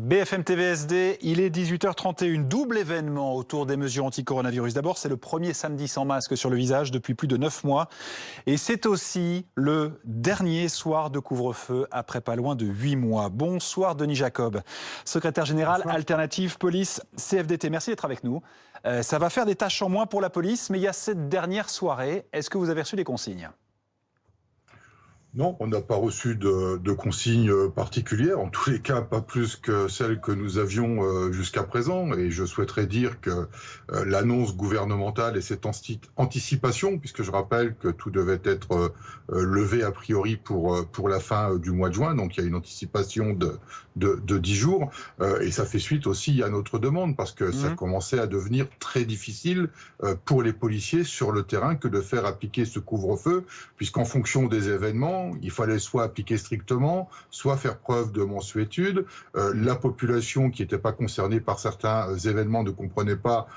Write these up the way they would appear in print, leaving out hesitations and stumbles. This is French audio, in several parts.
BFM TV SD, il est 18h31, double événement autour des mesures anti-coronavirus. D'abord, c'est le premier samedi sans masque sur le visage depuis plus de 9 mois. Et c'est aussi le dernier soir de couvre-feu après pas loin de 8 mois. Bonsoir Denis Jacob, secrétaire général Alternative Police CFDT. Merci d'être avec nous. Ça va faire des tâches en moins pour la police, mais il y a cette dernière soirée. Est-ce que vous avez reçu des consignes ? Non, on n'a pas reçu de consignes particulières, en tous les cas pas plus que celles que nous avions jusqu'à présent. Et je souhaiterais dire que l'annonce gouvernementale et cette anticipation, puisque je rappelle que tout devait être levé a priori pour la fin du mois de juin, donc il y a une anticipation de 10 jours, et ça fait suite aussi à notre demande, parce que ça commençait à devenir très difficile pour les policiers sur le terrain que de faire appliquer ce couvre-feu, puisqu'en fonction des événements, il fallait soit appliquer strictement, soit faire preuve de mansuétude. La population qui n'était pas concernée par certains événements ne comprenait pas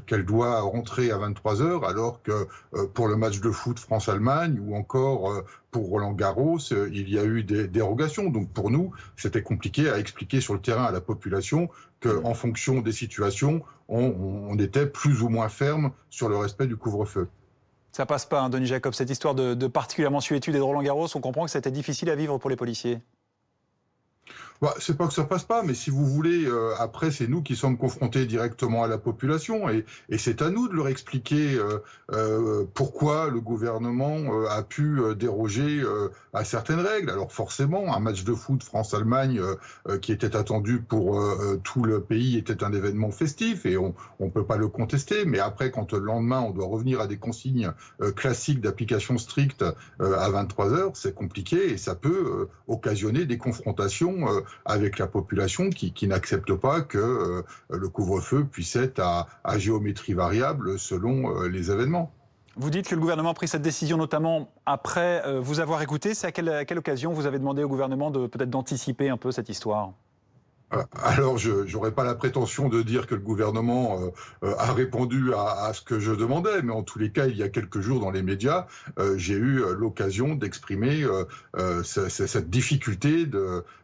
qu'elle doit rentrer à 23 heures, alors que pour le match de foot France-Allemagne ou encore pour Roland-Garros, il y a eu des dérogations. Donc pour nous, c'était compliqué à expliquer sur le terrain à la population qu'en fonction des situations, on était plus ou moins ferme sur le respect du couvre-feu. Ça passe pas, Denis Jacob, cette histoire de particulière mansuétude et de Roland-Garros, on comprend que c'était difficile à vivre pour les policiers. Bah, c'est pas que ça passe pas, mais si vous voulez, après, c'est nous qui sommes confrontés directement à la population et c'est à nous de leur expliquer pourquoi le gouvernement a pu déroger à certaines règles. Alors forcément, un match de foot France-Allemagne qui était attendu pour tout le pays était un événement festif et on peut pas le contester, mais après, quand le lendemain, on doit revenir à des consignes classiques d'application stricte à 23 heures, c'est compliqué et ça peut occasionner des confrontations avec la population qui n'accepte pas que le couvre-feu puisse être à géométrie variable selon les événements. Vous dites que le gouvernement a pris cette décision notamment après vous avoir écouté. C'est à quelle occasion vous avez demandé au gouvernement peut-être d'anticiper un peu cette histoire ? Alors, je n'aurais pas la prétention de dire que le gouvernement a répondu à ce que je demandais, mais en tous les cas, il y a quelques jours dans les médias, j'ai eu l'occasion d'exprimer cette difficulté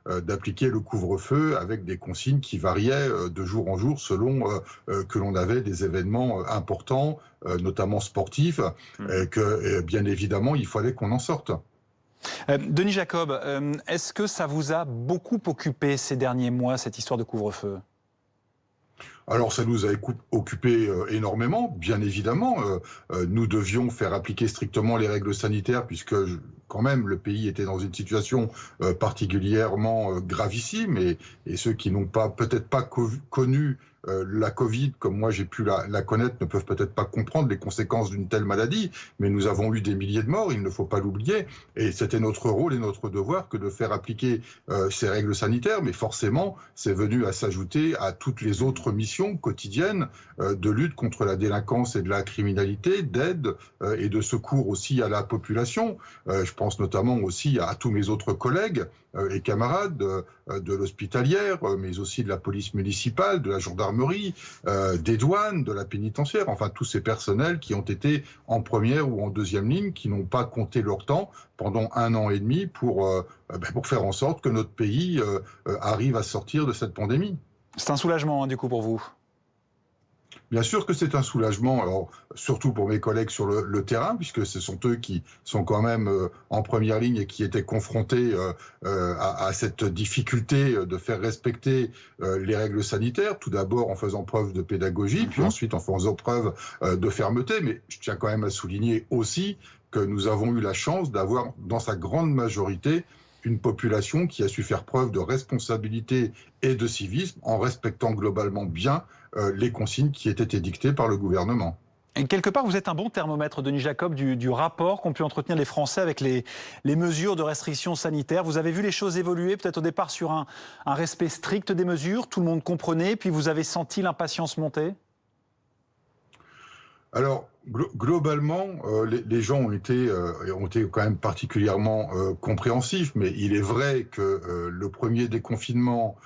d'appliquer le couvre-feu avec des consignes qui variaient de jour en jour selon que l'on avait des événements importants, notamment sportifs, que bien évidemment, il fallait qu'on en sorte. Denis Jacob, est-ce que ça vous a beaucoup occupé ces derniers mois, cette histoire de couvre-feu ? Alors ça nous a occupé énormément, bien évidemment. Nous devions faire appliquer strictement les règles sanitaires puisque quand même le pays était dans une situation particulièrement gravissime et ceux qui n'ont peut-être pas connu la Covid, comme moi j'ai pu la connaître, ne peuvent peut-être pas comprendre les conséquences d'une telle maladie, mais nous avons eu des milliers de morts, il ne faut pas l'oublier, et c'était notre rôle et notre devoir que de faire appliquer ces règles sanitaires, mais forcément, c'est venu à s'ajouter à toutes les autres missions quotidiennes de lutte contre la délinquance et de la criminalité, d'aide et de secours aussi à la population. Je pense notamment aussi à tous mes autres collègues et camarades de l'hospitalière, mais aussi de la police municipale, de la gendarmerie, des douanes, de la pénitentiaire, enfin tous ces personnels qui ont été en première ou en deuxième ligne, qui n'ont pas compté leur temps pendant 1 an et demi pour faire en sorte que notre pays arrive à sortir de cette pandémie. C'est un soulagement du coup pour vous ? Bien sûr que c'est un soulagement, alors, surtout pour mes collègues sur le terrain, puisque ce sont eux qui sont quand même en première ligne et qui étaient confrontés à cette difficulté de faire respecter les règles sanitaires, tout d'abord en faisant preuve de pédagogie, puis ensuite en faisant preuve de fermeté. Mais je tiens quand même à souligner aussi que nous avons eu la chance d'avoir, dans sa grande majorité, une population qui a su faire preuve de responsabilité et de civisme en respectant globalement bien les consignes qui étaient édictées par le gouvernement. Et quelque part, vous êtes un bon thermomètre, Denis Jacob, du rapport qu'ont pu entretenir les Français avec les mesures de restriction sanitaire. Vous avez vu les choses évoluer, peut-être au départ sur un respect strict des mesures, tout le monde comprenait, puis vous avez senti l'impatience monter ? Alors, Globalement, les gens ont été quand même particulièrement compréhensifs, mais il est vrai que le premier déconfinement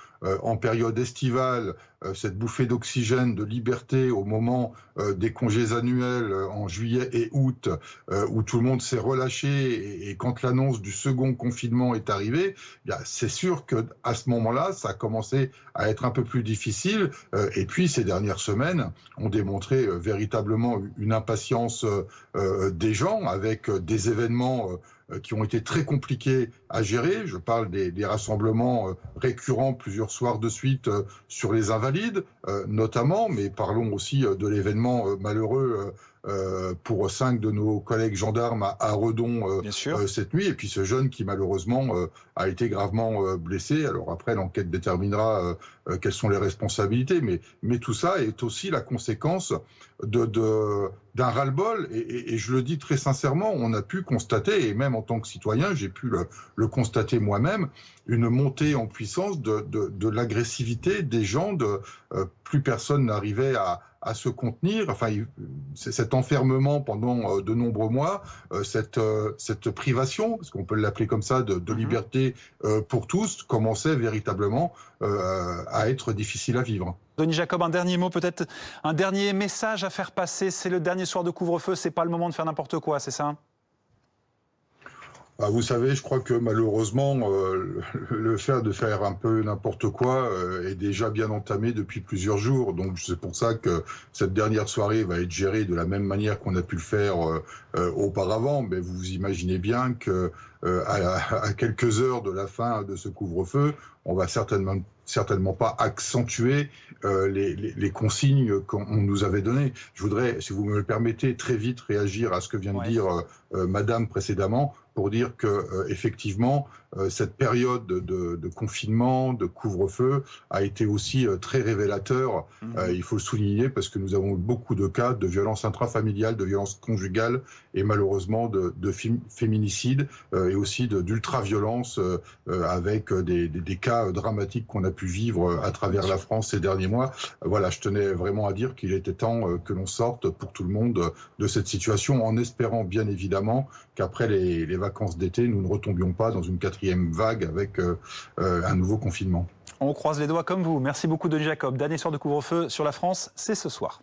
en période estivale, cette bouffée d'oxygène, de liberté au moment des congés annuels en juillet et août, où tout le monde s'est relâché, et quand l'annonce du second confinement est arrivée, c'est sûr qu'à ce moment-là, ça a commencé à être un peu plus difficile. Et puis ces dernières semaines ont démontré véritablement une impatience des gens, avec des événements qui ont été très compliqués à gérer. Je parle des rassemblements récurrents plusieurs soirs de suite sur les Invalides, notamment, mais parlons aussi de l'événement malheureux pour 5 de nos collègues gendarmes à Redon Bien sûr. cette nuit, et puis ce jeune qui malheureusement a été gravement blessé. Alors après, l'enquête déterminera quelles sont les responsabilités, mais tout ça est aussi la conséquence d'un ras-le-bol, et je le dis très sincèrement, on a pu constater, et même en tant que citoyen, j'ai pu le constater moi-même, une montée en puissance de l'agressivité des gens, plus personne n'arrivait à se contenir. Enfin, cet enfermement pendant de nombreux mois, cette privation, parce qu'on peut l'appeler comme ça, de liberté pour tous, commençait véritablement à être difficile à vivre. Denis Jacob, un dernier mot, peut-être un dernier message à faire passer. C'est le dernier soir de couvre-feu, c'est pas le moment de faire n'importe quoi, c'est ça? Vous savez, je crois que malheureusement, le fait de faire un peu n'importe quoi est déjà bien entamé depuis plusieurs jours. Donc c'est pour ça que cette dernière soirée va être gérée de la même manière qu'on a pu le faire auparavant. Mais vous imaginez bien que à quelques heures de la fin de ce couvre-feu, on va certainement pas accentuer les consignes qu'on nous avait données. Je voudrais, si vous me le permettez, très vite réagir à ce que vient de dire Madame précédemment, pour dire que effectivement cette période de confinement, de couvre-feu a été aussi très révélateur. Il faut le souligner, parce que nous avons eu beaucoup de cas de violences intrafamiliales, de violences conjugales, et malheureusement de féminicides, et aussi d'ultra-violence, avec des cas dramatiques qu'on a pu vivre à travers la France ces derniers mois. Voilà, je tenais vraiment à dire qu'il était temps que l'on sorte pour tout le monde de cette situation, en espérant bien évidemment qu'après les vacances d'été, nous ne retombions pas dans une quatrième vague avec un nouveau confinement. On croise les doigts comme vous. Merci beaucoup Denis Jacob. Dernier soir de couvre-feu sur la France, c'est ce soir.